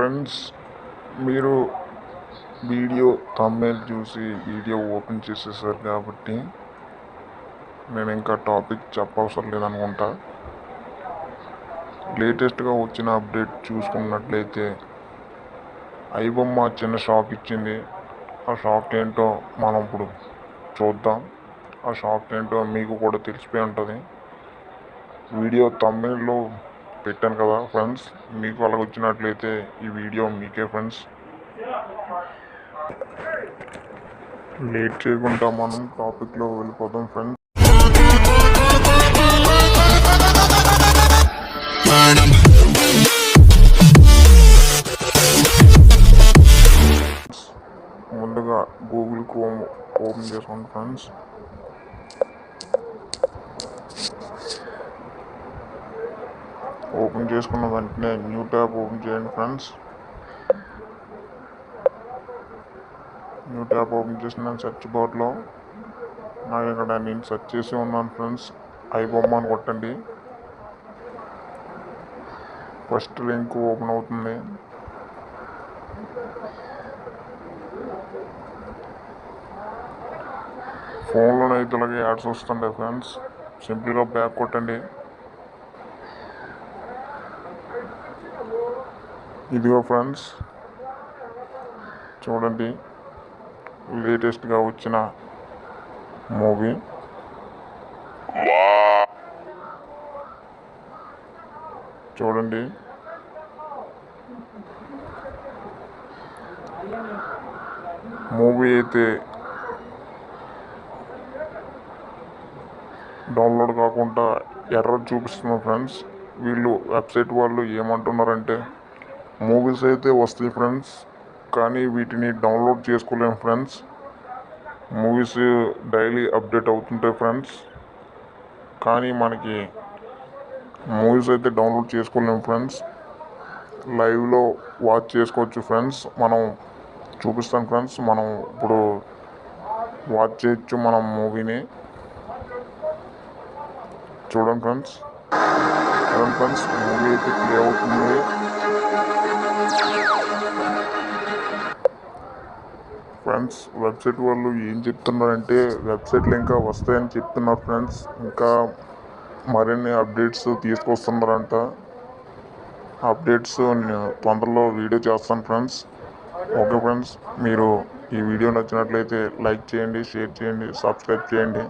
Friends, మీరు video thumbnail చూసి video open చేసేసారు కాబట్టి నేను ఇంకా టాపిక్ చెప్పవసరం లేదనుకుంటా. లేటెస్ట్గా వచ్చిన అప్డేట్ చూసుకున్నట్లయితే ఐబొమ్మ చిన్న షాక్ ఇచ్చింది. ఆ షాక్ ఏంటో మనం ఇప్పుడు చూద్దాం. ఆ షాక్ ఏంటో మీకు కూడా తెలిసిపోయి ఉంటుంది. వీడియో థంబ్నెయిల్లో పెట్టాను కదా ఫ్రెండ్స్, మీకు అలా వచ్చినట్లయితే ఈ వీడియో మీకే ఫ్రెండ్స్. లేట్ చేయకుండా మనం టాపిక్లో వెళ్ళిపోతాం ఫ్రెండ్స్. ముందుగా గూగుల్ క్రోమ్ ఓపెన్ చేసుకోండి ఫ్రెండ్స్. ఓపెన్ చేసుకున్న వెంటనే న్యూ ట్యాబ్ ఓపెన్ చేయండి ఫ్రెండ్స్. న్యూ ట్యాబ్ ఓపెన్ చేసిన సెర్చ్ బార్లో నాకు ఇక్కడ నేను సెర్చ్ చేసి ఉన్నాను ఫ్రెండ్స్. ఐబొమ్మ అని కొట్టండి. ఫస్ట్ లింక్ ఓపెన్ అవుతుంది. ఫోన్లోనే అయితే ఇలాగే యాడ్స్ వస్తుంటాయి ఫ్రెండ్స్. సింపుల్గా బ్యాక్ కొట్టండి. ఇదిగో ఫ్రెండ్స్ చూడండి, లేటెస్ట్గా వచ్చిన మూవీ. చూడండి, మూవీ అయితే డౌన్లోడ్ కాకుండా ఎర్రర్ చూపిస్తున్నారు ఫ్రెండ్స్. వీళ్ళు వెబ్సైట్ వాళ్ళు ఏమంటున్నారంటే మూవీస్ అయితే వస్తాయి ఫ్రెండ్స్, కానీ వీటిని డౌన్లోడ్ చేసుకోలేము ఫ్రెండ్స్. మూవీస్ డైలీ అప్డేట్ అవుతుంటాయి ఫ్రెండ్స్, కానీ మనకి మూవీస్ అయితే డౌన్లోడ్ చేసుకోలేము ఫ్రెండ్స్. లైవ్లో వాచ్ చేసుకోవచ్చు ఫ్రెండ్స్. మనం చూపిస్తాను ఫ్రెండ్స్. మనం ఇప్పుడు వాచ్ చేయొచ్చు మనం మూవీని. చూడండి ఫ్రెండ్స్, మూవీ అయితే ప్లే అవుతుంది. ఫ్రెండ్స్, వెబ్సైట్ వాళ్ళు ఏం చెప్తున్నారంటే వెబ్సైట్లు ఇంకా వస్తాయని చెప్తున్నారు ఫ్రెండ్స్. ఇంకా మరిన్ని అప్డేట్స్ తీసుకొస్తున్నారంట. అప్డేట్స్ తొందరలో వీడియో చేస్తాను ఫ్రెండ్స్. ఓకే ఫ్రెండ్స్, మీరు ఈ వీడియో నచ్చినట్లయితే లైక్ చేయండి, షేర్ చేయండి, సబ్స్క్రైబ్ చేయండి.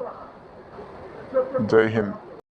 జై హింద్.